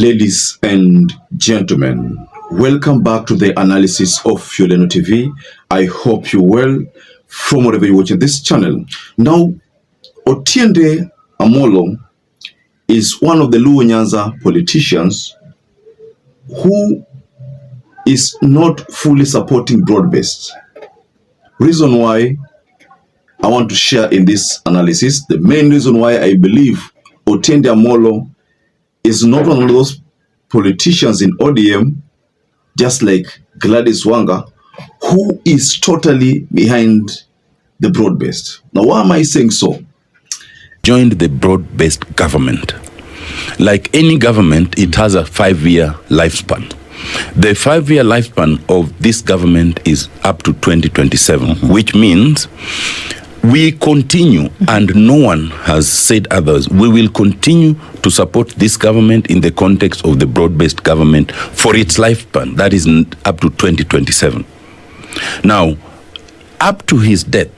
Ladies and gentlemen, welcome back to the analysis of YOLENO TV. I hope you're well from wherever you're watching this channel. Now, Otiende Amo is one of the Luo Nyanza politicians who is not fully supporting broad-based. Reason why I want to share in this analysis, the main reason why I believe Otiende Amo is not one of those politicians in ODM, just like GLADYS WANGA, who is totally behind the broad-based. Now, why am I saying so? Joined the broad-based government. Like any government, it has a 5-year lifespan. The 5-year lifespan of this government is up to 2027, which means we continue, and no one has said others, we will continue to support this government in the context of the broad-based government for its lifespan, that is up to 2027. Now, up to his death,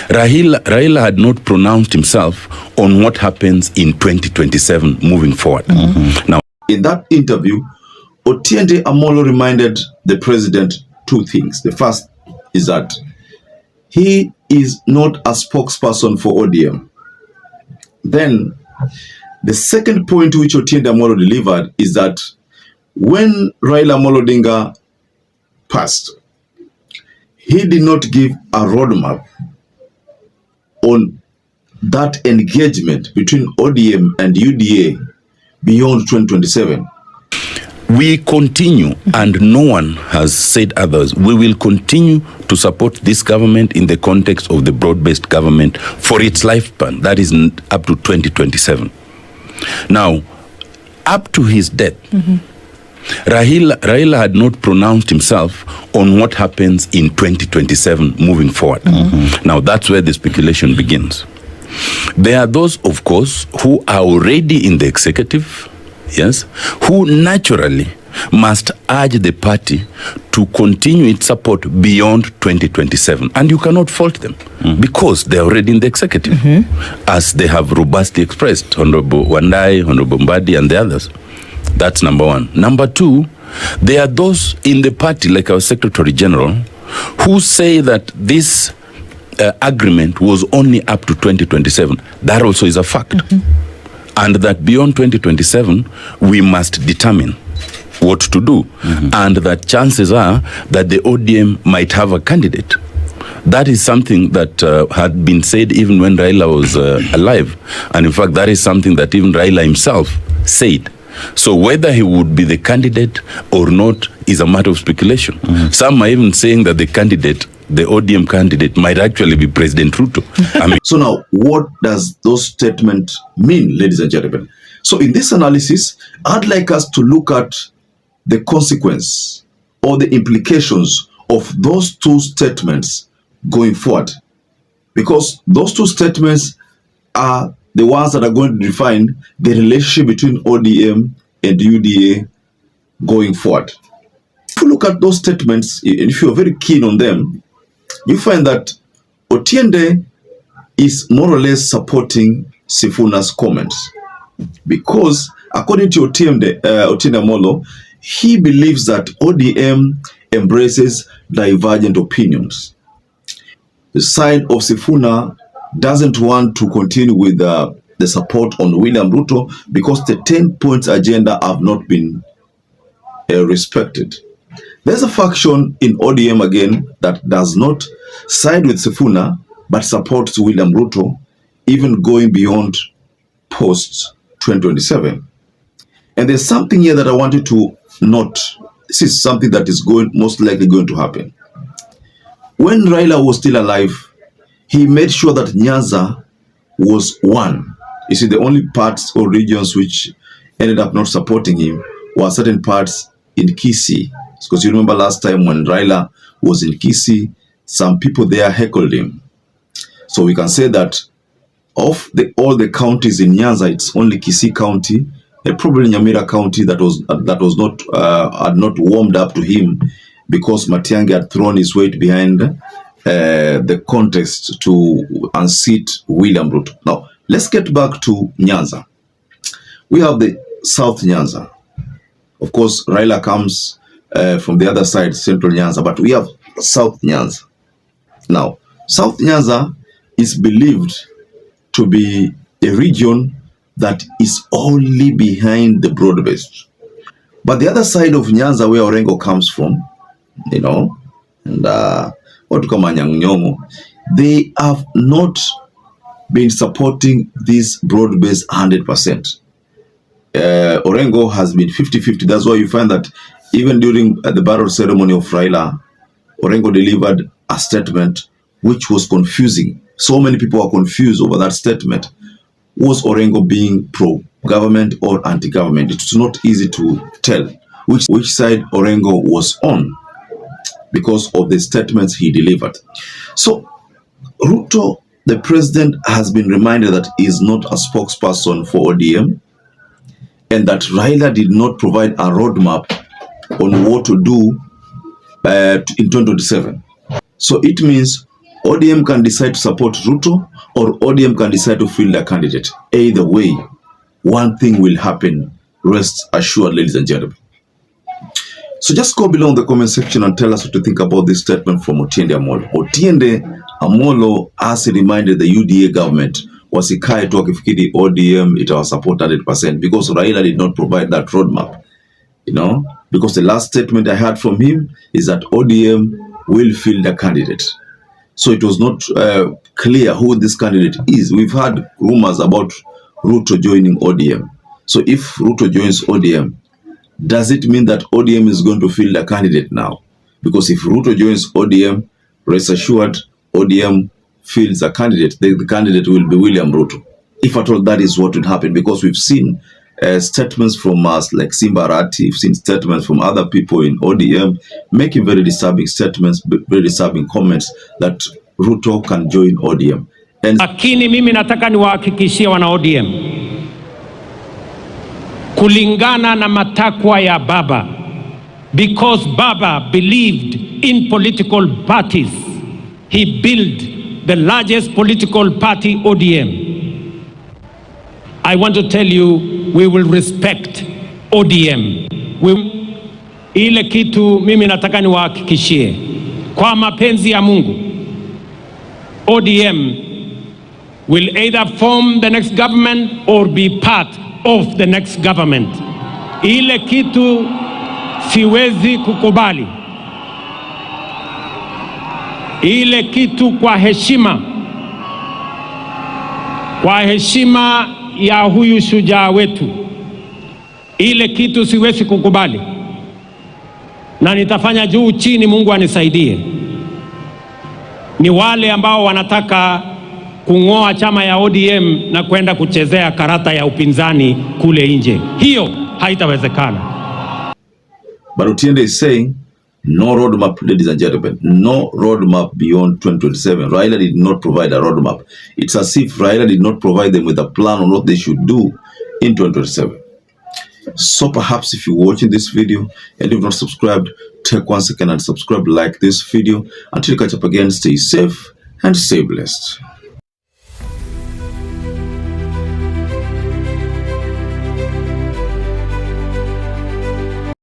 Raila had not pronounced himself on what happens in 2027 moving forward. Now, in that interview, Otiende Amo reminded the president two things. The first is that he is not a spokesperson for ODM. Then, the second point which Otiende Amo delivered is that when Raila Amolo Odinga passed, he did not give a roadmap on that engagement between ODM and UDA beyond 2027. we continue, and no one has said others, we will continue to support this government in the context of the broad-based government for its lifespan, that is up to 2027. Now, up to his death, Raila had not pronounced himself on what happens in 2027 moving forward. Now, that's where the speculation begins. There are those, of course, who are already in the executive, yes, who naturally must urge the party to continue its support beyond 2027. And you cannot fault them because they're already in the executive, as they have robustly expressed, Honorable Wandai, Honorable Mbadi, and the others. That's number one. Number two, there are those in the party, like our Secretary General, who say that this agreement was only up to 2027. That also is a fact. And that beyond 2027, we must determine what to do. And that chances are that the ODM might have a candidate. That is something that had been said even when Raila was alive. And in fact, that is something that even Raila himself said. So whether he would be the candidate or not is a matter of speculation. Some are even saying that the candidate, the ODM candidate, might actually be President Ruto. I mean, so now, what does those statements mean, ladies and gentlemen? So in this analysis, I'd like us to look at the consequence or the implications of those two statements going forward. Because those two statements are the ones that are going to define the relationship between ODM and UDA going forward. If you look at those statements, and if you're very keen on them, you find that Otiende is more or less supporting Sifuna's comments. Because according to Otiende Amo, he believes that ODM embraces divergent opinions. The side of Sifuna doesn't want to continue with the support on William Ruto because the 10 points agenda have not been respected. There's a faction in ODM again that does not side with Sifuna but supports William Ruto, even going beyond post 2027. And there's something here that I wanted to note. This is something that is most likely going to happen. When Raila was still alive, he made sure that Nyanza was one. You see, the only parts or regions which ended up not supporting him were certain parts in Kisii. Because you remember last time when Raila was in Kisii, some people there heckled him. So we can say that of all the counties in Nyanza, it's only Kisii County and probably Nyamira County that was not had not warmed up to him, because Matiang'i had thrown his weight behind the contest to unseat William Ruto. Now, let's get back to Nyanza. We have the South Nyanza. Of course, Raila comes from the other side, Central Nyanza, but we have South Nyanza. Now, South Nyanza is believed to be a region that is only behind the broad-based. But the other side of Nyanza, where Orengo comes from, you know, and they have not been supporting this broad-based 100%. Orengo has been 50-50. That's why you find that even during the burial ceremony of Raila, Orengo delivered a statement which was confusing. So many people are confused over that statement. Was Orengo being pro-government or anti-government? It's not easy to tell which side Orengo was on because of the statements he delivered. So Ruto, the president, has been reminded that he is not a spokesperson for ODM and that Raila did not provide a roadmap on what to do in 2027. So it means ODM can decide to support Ruto or ODM can decide to field a candidate. Either way, one thing will happen. Rest assured, ladies and gentlemen. So just go below in the comment section and tell us what you think about this statement from Otiende Amo. Otiende Amo has reminded the UDA government wasikae tu akifikiri ODM itawa support 100% because Raila did not provide that roadmap. You know, because the last statement I heard from him is that ODM will field a candidate. So it was not clear who this candidate is. We've had rumors about Ruto joining ODM. So if Ruto joins ODM, does it mean that ODM is going to field a candidate now? Because if Ruto joins ODM, rest assured, ODM fields a candidate. The candidate will be William Ruto. If at all that is what would happen, because we've seen statements from us like Simba Arati, we've seen statements from other people in ODM making very disturbing statements, very disturbing comments that Ruto can join ODM. Lakini mimi nataka niwahakikishie wana ODM, kulingana na matakwa ya Baba, because Baba believed in political parties, he built the largest political party, ODM. I want to tell you, we will respect ODM. Ile kitu mimi nataka niwahakikishie kwa mapenzi ya Mungu, ODM will either form the next government or be part of the next government. Ile kitu siwezi kukubali. Ile kitu kwa heshima ya huyu shujaa wetu, ile kitu siwezi kukubali, na nitafanya juu chini, Mungu anisaidie. Ni wale ambao wanataka kung'oa chama ya ODM na kwenda kuchezea karata ya upinzani kule nje. Hiyo haitawezekana. But Otiende is saying no roadmap, ladies and gentlemen, no roadmap beyond 2027. Raila did not provide a roadmap. It's as if Raila did not provide them with a plan on what they should do in 2027. So perhaps if you're watching this video and you've not subscribed, take 1 second and subscribe, like this video. Until you catch up again, stay safe and stay blessed.